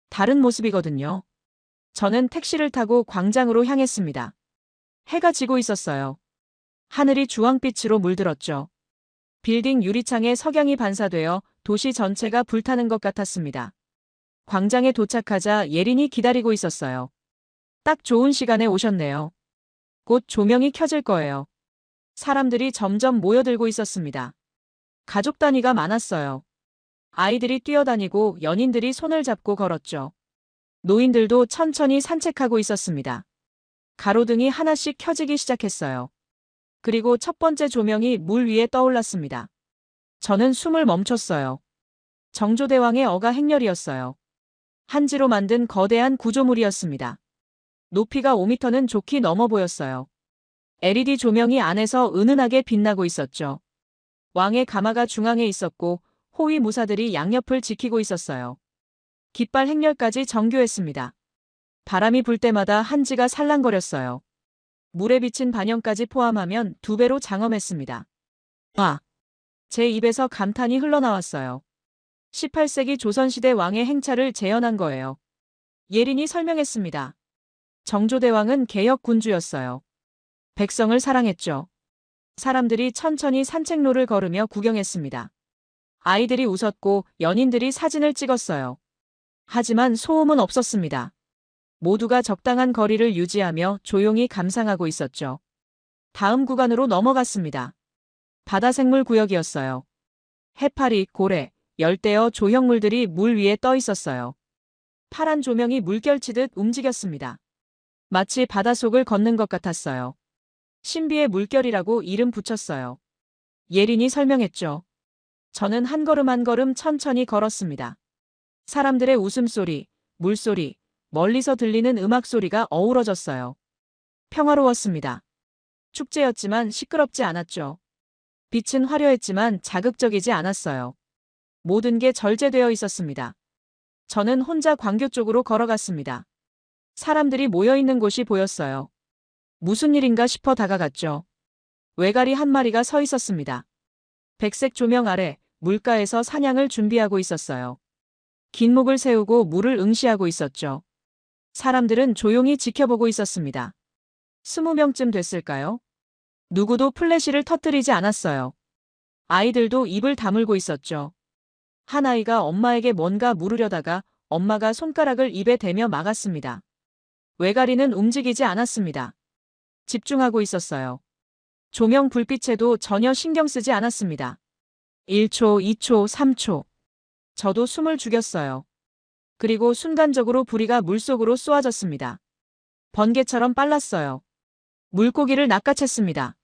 [SPEAKER 2] 다른 모습이거든요. 저는 택시를 타고 광장으로 향했습니다. 해가 지고 있었어요. 하늘이 주황빛으로 물들었죠. 빌딩 유리창에 석양이 반사되어 도시 전체가 불타는 것 같았습니다. 광장에 도착하자 예린이 기다리고 있었어요. 딱 좋은 시간에 오셨네요. 곧 조명이 켜질 거예요. 사람들이 점점 모여들고 있었습니다. 가족 단위가 많았어요. 아이들이 뛰어다니고 연인들이 손을 잡고 걸었죠. 노인들도 천천히 산책하고 있었습니다. 가로등이 하나씩 켜지기 시작했어요. 그리고 첫 번째 조명이 물 위에 떠올랐습니다. 저는 숨을 멈췄어요. 정조대왕의 어가 행렬이었어요. 한지로 만든 거대한 구조물이었습니다. 높이가 5m는 좋게 넘어 보였어요. LED 조명이 안에서 은은하게 빛나고 있었죠. 왕의 가마가 중앙에 있었고 호위 무사들이 양옆을 지키고 있었어요. 깃발 행렬까지 정교했습니다. 바람이 불 때마다 한지가 살랑거렸어요. 물에 비친 반영까지 포함하면 2배로 장엄했습니다. 와! 제 입에서 감탄이 흘러나왔어요. 18세기 조선시대 왕의 행차를 재현한 거예요. 예린이 설명했습니다. 정조대왕은 개혁 군주였어요. 백성을 사랑했죠. 사람들이 천천히 산책로를 걸으며 구경했습니다. 아이들이 웃었고 연인들이 사진을 찍었어요. 하지만 소음은 없었습니다. 모두가 적당한 거리를 유지하며 조용히 감상하고 있었죠. 다음 구간으로 넘어갔습니다. 바다생물 구역이었어요. 해파리, 고래, 열대어, 조형물들이 물 위에 떠 있었어요. 파란 조명이 물결치듯 움직였습니다. 마치 바닷속을 걷는 것 같았어요. 신비의 물결이라고 이름 붙였어요. 예린이 설명했죠. 저는 한 걸음 한 걸음 천천히 걸었습니다. 사람들의 웃음소리, 물소리, 멀리서 들리는 음악 소리가 어우러졌어요. 평화로웠습니다. 축제였지만 시끄럽지 않았죠. 빛은 화려했지만 자극적이지 않았어요. 모든 게 절제되어 있었습니다. 저는 혼자 광교 쪽으로 걸어갔습니다. 사람들이 모여있는 곳이 보였어요. 무슨 일인가 싶어 다가갔죠. 외가리 한 마리가 서 있었습니다. 백색 조명 아래 물가에서 사냥을 준비하고 있었어요. 긴 목을 세우고 물을 응시하고 있었죠. 사람들은 조용히 지켜보고 있었습니다. 20명쯤 됐을까요? 누구도 플래시를 터뜨리지 않았어요. 아이들도 입을 다물고 있었죠. 한 아이가 엄마에게 뭔가 물으려다가 엄마가 손가락을 입에 대며 막았습니다. 외가리는 움직이지 않았습니다. 집중하고 있었어요. 조명 불빛에도 전혀 신경 쓰지 않았습니다. 1초, 2초, 3초. 저도 숨을 죽였어요. 그리고 순간적으로 부리가 물속으로 쏘아졌습니다. 번개처럼 빨랐어요. 물고기를 낚아챘습니다.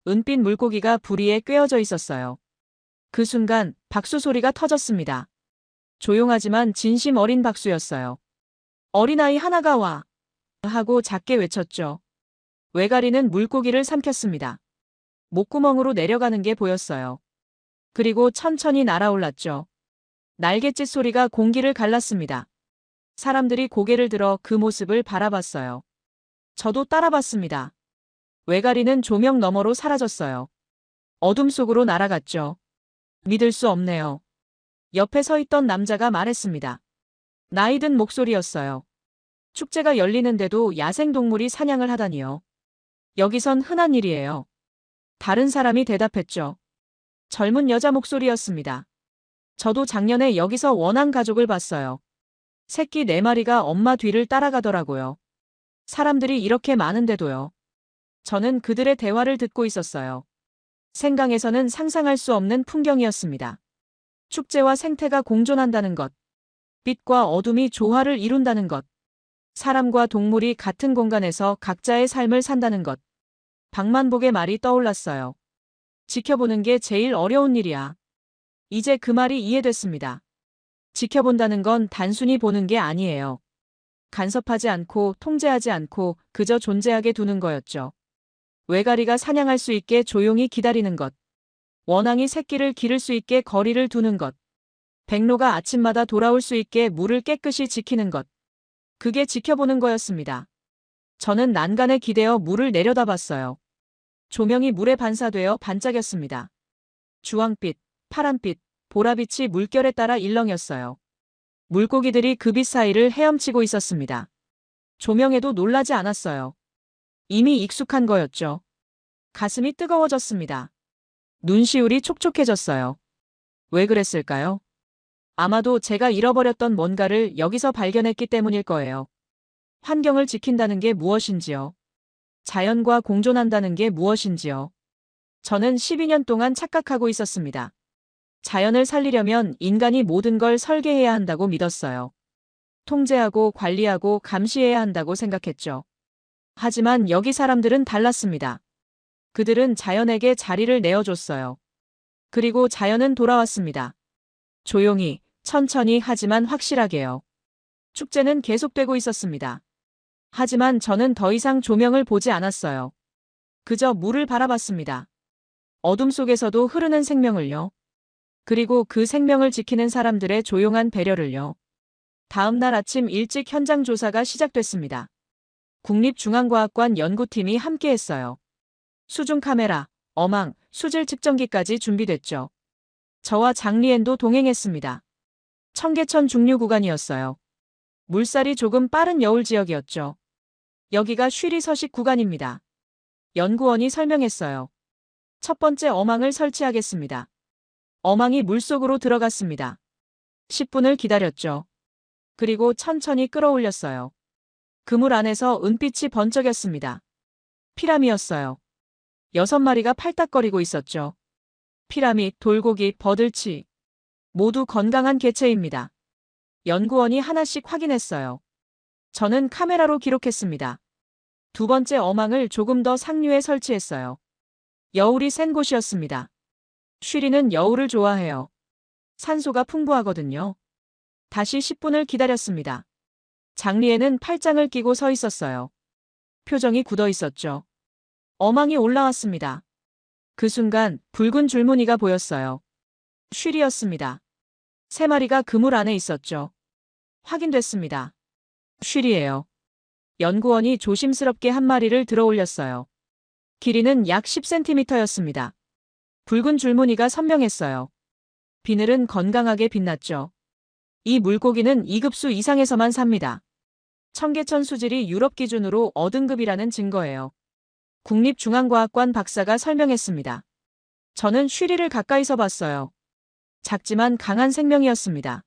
[SPEAKER 2] 은빛 물고기가 부리에 꿰어져 있었어요. 그 순간 박수 소리가 터졌습니다. 조용하지만 진심 어린 박수였어요. 어린아이 하나가 와! 하고 작게 외쳤죠. 외가리는 물고기를 삼켰습니다. 목구멍으로 내려가는 게 보였어요. 그리고 천천히 날아올랐죠. 날갯짓 소리가 공기를 갈랐습니다. 사람들이 고개를 들어 그 모습을 바라봤어요. 저도 따라봤습니다. 외가리는 조명 너머로 사라졌어요. 어둠 속으로 날아갔죠. 믿을 수 없네요. 옆에 서 있던 남자가 말했습니다. 나이든 목소리였어요. 축제가 열리는데도 야생동물이 사냥을 하다니요. 여기선 흔한 일이에요. 다른 사람이 대답했죠. 젊은 여자 목소리였습니다. 저도 작년에 여기서 원앙 가족을 봤어요. 새끼 4마리가 엄마 뒤를 따라가더라고요. 사람들이 이렇게 많은데도요. 저는 그들의 대화를 듣고 있었어요. 생강에서는 상상할 수 없는 풍경이었습니다. 축제와 생태가 공존한다는 것, 빛과 어둠이 조화를 이룬다는 것, 사람과 동물이 같은 공간에서 각자의 삶을 산다는 것. 방만복의 말이 떠올랐어요. 지켜보는 게 제일 어려운 일이야. 이제 그 말이 이해됐습니다. 지켜본다는 건 단순히 보는 게 아니에요. 간섭하지 않고 통제하지 않고 그저 존재하게 두는 거였죠. 외가리가 사냥할 수 있게 조용히 기다리는 것. 원앙이 새끼를 기를 수 있게 거리를 두는 것. 백로가 아침마다 돌아올 수 있게 물을 깨끗이 지키는 것. 그게 지켜보는 거였습니다. 저는 난간에 기대어 물을 내려다봤어요. 조명이 물에 반사되어 반짝였습니다. 주황빛, 파란빛, 보라빛이 물결에 따라 일렁였어요. 물고기들이 그 빛 사이를 헤엄치고 있었습니다. 조명에도 놀라지 않았어요. 이미 익숙한 거였죠. 가슴이 뜨거워졌습니다. 눈시울이 촉촉해졌어요. 왜 그랬을까요? 아마도 제가 잃어버렸던 뭔가를 여기서 발견했기 때문일 거예요. 환경을 지킨다는 게 무엇인지요? 자연과 공존한다는 게 무엇인지요? 저는 12년 동안 착각하고 있었습니다. 자연을 살리려면 인간이 모든 걸 설계해야 한다고 믿었어요. 통제하고 관리하고 감시해야 한다고 생각했죠. 하지만 여기 사람들은 달랐습니다. 그들은 자연에게 자리를 내어줬어요. 그리고 자연은 돌아왔습니다. 조용히, 천천히 하지만 확실하게요. 축제는 계속되고 있었습니다. 하지만 저는 더 이상 조명을 보지 않았어요. 그저 물을 바라봤습니다. 어둠 속에서도 흐르는 생명을요. 그리고 그 생명을 지키는 사람들의 조용한 배려를요. 다음 날 아침 일찍 현장 조사가 시작됐습니다. 국립중앙과학관 연구팀이 함께했어요. 수중 카메라, 어망, 수질 측정기까지 준비됐죠. 저와 장리엔도 동행했습니다. 청계천 중류 구간이었어요. 물살이 조금 빠른 여울 지역이었죠. 여기가 쉬리 서식 구간입니다. 연구원이 설명했어요. 첫 번째 어망을 설치하겠습니다. 어망이 물속으로 들어갔습니다. 10분을 기다렸죠. 그리고 천천히 끌어올렸어요. 그물 안에서 은빛이 번쩍였습니다. 피라미였어요. 6마리가 팔딱거리고 있었죠. 피라미, 돌고기, 버들치. 모두 건강한 개체입니다. 연구원이 하나씩 확인했어요. 저는 카메라로 기록했습니다. 두 번째 어망을 조금 더 상류에 설치했어요. 여울이 센 곳이었습니다. 쉬리는 여울을 좋아해요. 산소가 풍부하거든요. 다시 10분을 기다렸습니다. 장리에는 팔짱을 끼고 서 있었어요. 표정이 굳어 있었죠. 어망이 올라왔습니다. 그 순간 붉은 줄무늬가 보였어요. 쉬리였습니다. 3마리가 그물 안에 있었죠. 확인됐습니다. 쉬리예요. 연구원이 조심스럽게 한 마리를 들어 올렸어요. 길이는 약 10cm였습니다. 붉은 줄무늬가 선명했어요. 비늘은 건강하게 빛났죠. 이 물고기는 2급수 이상에서만 삽니다. 청계천 수질이 유럽 기준으로 어등급이라는 증거예요. 국립중앙과학관 박사가 설명했습니다. 저는 쉬리를 가까이서 봤어요. 작지만 강한 생명이었습니다.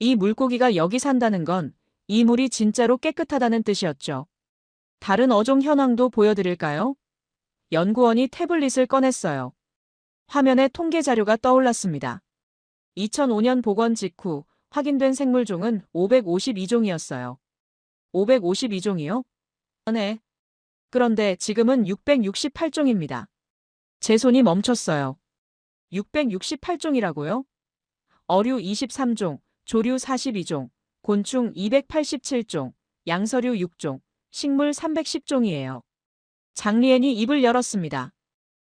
[SPEAKER 2] 이 물고기가 여기 산다는 건 이 물이 진짜로 깨끗하다는 뜻이었죠. 다른 어종 현황도 보여드릴까요? 연구원이 태블릿을 꺼냈어요. 화면에 통계 자료가 떠올랐습니다. 2005년 복원 직후 확인된 생물종은 552종이었어요. 552종이요? 네. 그런데 지금은 668종입니다. 제 손이 멈췄어요. 668종이라고요? 어류 23종, 조류 42종, 곤충 287종, 양서류 6종, 식물 310종이에요. 장리엔이 입을 열었습니다.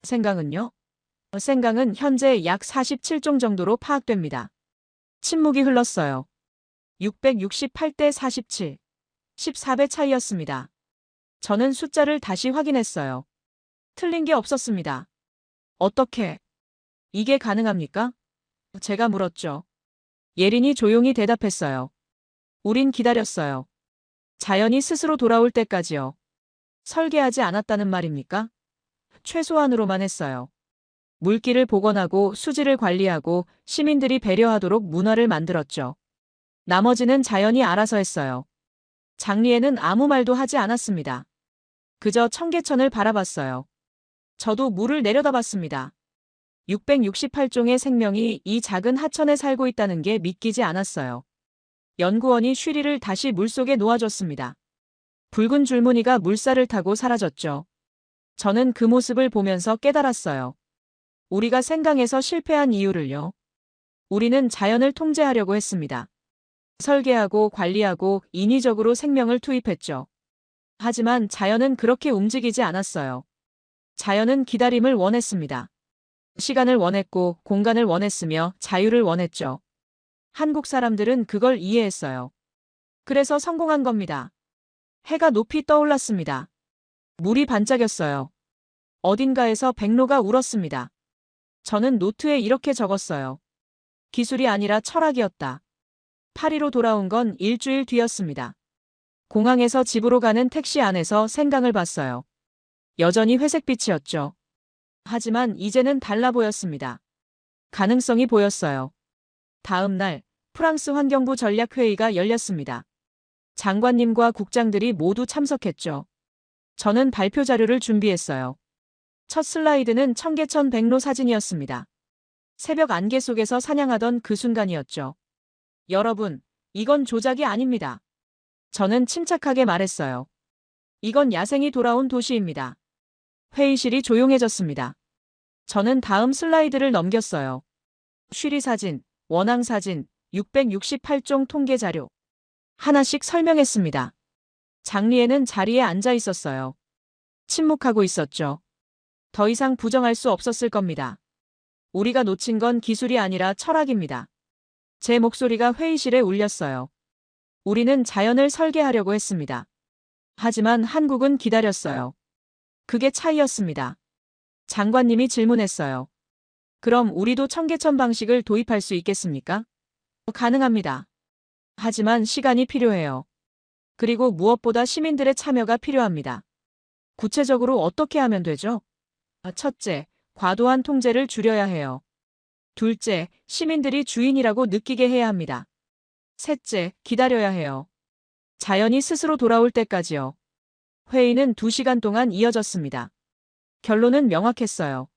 [SPEAKER 2] 생강은요? 생강은 현재 약 47종 정도로 파악됩니다. 침묵이 흘렀어요. 668대 47, 14배 차이였습니다. 저는 숫자를 다시 확인했어요. 틀린 게 없었습니다. 어떻게? 이게 가능합니까? 제가 물었죠. 예린이 조용히 대답했어요. 우린 기다렸어요. 자연이 스스로 돌아올 때까지요. 설계하지 않았다는 말입니까? 최소한으로만 했어요. 물길을 복원하고 수질을 관리하고 시민들이 배려하도록 문화를 만들었죠. 나머지는 자연이 알아서 했어요. 장리에는 아무 말도 하지 않았습니다. 그저 청계천을 바라봤어요. 저도 물을 내려다봤습니다. 668종의 생명이 이 작은 하천에 살고 있다는 게 믿기지 않았어요. 연구원이 쉬리를 다시 물속에 놓아줬습니다. 붉은 줄무늬가 물살을 타고 사라졌죠. 저는 그 모습을 보면서 깨달았어요. 우리가 생강에서 실패한 이유를요. 우리는 자연을 통제하려고 했습니다. 설계하고 관리하고 인위적으로 생명을 투입했죠. 하지만 자연은 그렇게 움직이지 않았어요. 자연은 기다림을 원했습니다. 시간을 원했고 공간을 원했으며 자유를 원했죠. 한국 사람들은 그걸 이해했어요. 그래서 성공한 겁니다. 해가 높이 떠올랐습니다. 물이 반짝였어요. 어딘가에서 백로가 울었습니다. 저는 노트에 이렇게 적었어요. 기술이 아니라 철학이었다. 파리로 돌아온 건 일주일 뒤였습니다. 공항에서 집으로 가는 택시 안에서 생강을 봤어요. 여전히 회색빛이었죠. 하지만 이제는 달라 보였습니다. 가능성이 보였어요. 다음 날 프랑스 환경부 전략회의가 열렸습니다. 장관님과 국장들이 모두 참석했죠. 저는 발표 자료를 준비했어요. 첫 슬라이드는 청계천 백로 사진이었습니다. 새벽 안개 속에서 사냥하던 그 순간이었죠. 여러분, 이건 조작이 아닙니다. 저는 침착하게 말했어요. 이건 야생이 돌아온 도시입니다. 회의실이 조용해졌습니다. 저는 다음 슬라이드를 넘겼어요. 쉬리 사진, 원앙 사진, 668종 통계 자료. 하나씩 설명했습니다. 장리에는 자리에 앉아 있었어요. 침묵하고 있었죠. 더 이상 부정할 수 없었을 겁니다. 우리가 놓친 건 기술이 아니라 철학입니다. 제 목소리가 회의실에 울렸어요. 우리는 자연을 설계하려고 했습니다. 하지만 한국은 기다렸어요. 그게 차이였습니다. 장관님이 질문했어요. 그럼 우리도 청계천 방식을 도입할 수 있겠습니까? 가능합니다. 하지만 시간이 필요해요. 그리고 무엇보다 시민들의 참여가 필요합니다. 구체적으로 어떻게 하면 되죠? 첫째, 과도한 통제를 줄여야 해요. 둘째, 시민들이 주인이라고 느끼게 해야 합니다. 셋째, 기다려야 해요. 자연이 스스로 돌아올 때까지요. 회의는 2시간 동안 이어졌습니다. 결론은 명확했어요.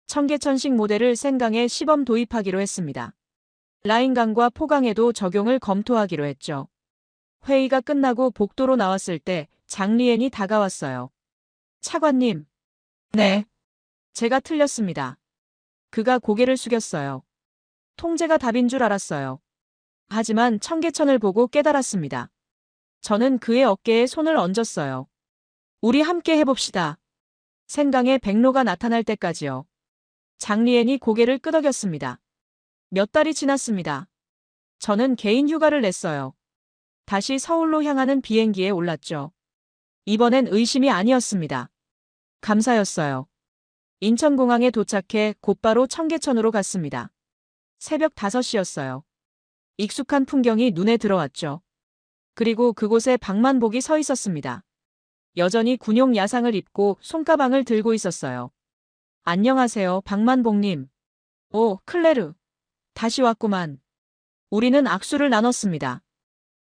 [SPEAKER 2] 청계천식 모델을 생강에 시범 도입하기로 했습니다. 라인강과 포강에도 적용을 검토하기로 했죠. 회의가 끝나고 복도로 나왔을 때 장리엔이 다가왔어요. 차관님. 네. 제가 틀렸습니다. 그가 고개를 숙였어요. 통제가 답인 줄 알았어요. 하지만 청계천을 보고 깨달았습니다. 저는 그의 어깨에 손을 얹었어요. 우리 함께 해봅시다. 생강에 백로가 나타날 때까지요. 장리엔이 고개를 끄덕였습니다. 몇 달이 지났습니다. 저는 개인 휴가를 냈어요. 다시 서울로 향하는 비행기에 올랐죠. 이번엔 의심이 아니었습니다. 감사였어요. 인천공항에 도착해 곧바로 청계천으로 갔습니다. 새벽 5시였어요. 익숙한 풍경이 눈에 들어왔죠. 그리고 그곳에 박만복이 서 있었습니다. 여전히 군용 야상을 입고 손가방을 들고 있었어요. 안녕하세요, 박만복님. 오, 클레르. 다시 왔구만. 우리는 악수를 나눴습니다.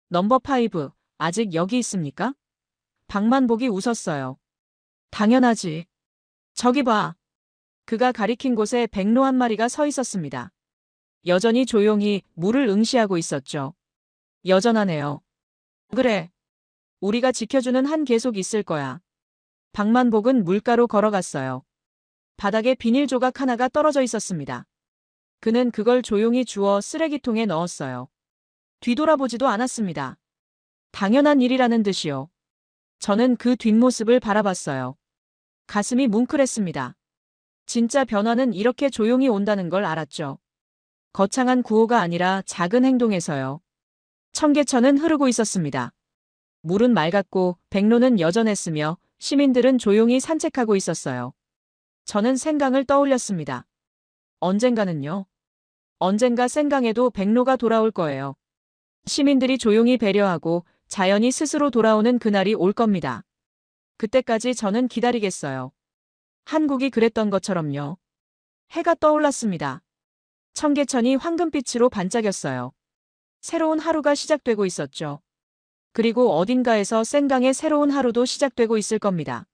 [SPEAKER 2] 넘버 5, 아직 여기 있습니까? 박만복이 웃었어요. 당연하지. 저기 봐. 그가 가리킨 곳에 백로 한 마리가 서 있었습니다. 여전히 조용히 물을 응시하고 있었죠. 여전하네요. 그래. 우리가 지켜주는 한 계속 있을 거야. 박만복은 물가로 걸어갔어요. 바닥에 비닐 조각 하나가 떨어져 있었습니다. 그는 그걸 조용히 주워 쓰레기통에 넣었어요. 뒤돌아보지도 않았습니다. 당연한 일이라는 듯이요. 저는 그 뒷모습을 바라봤어요. 가슴이 뭉클했습니다. 진짜 변화는 이렇게 조용히 온다는 걸 알았죠. 거창한 구호가 아니라 작은 행동에서요. 청계천은 흐르고 있었습니다. 물은 맑았고 백로는 여전했으며 시민들은 조용히 산책하고 있었어요. 저는 생강을 떠올렸습니다. 언젠가는요. 언젠가 생강에도 백로가 돌아올 거예요. 시민들이 조용히 배려하고 자연이 스스로 돌아오는 그날이 올 겁니다. 그때까지 저는 기다리겠어요. 한국이 그랬던 것처럼요. 해가 떠올랐습니다. 청계천이 황금빛으로 반짝였어요. 새로운 하루가 시작되고 있었죠. 그리고 어딘가에서 생강의 새로운 하루도 시작되고 있을 겁니다.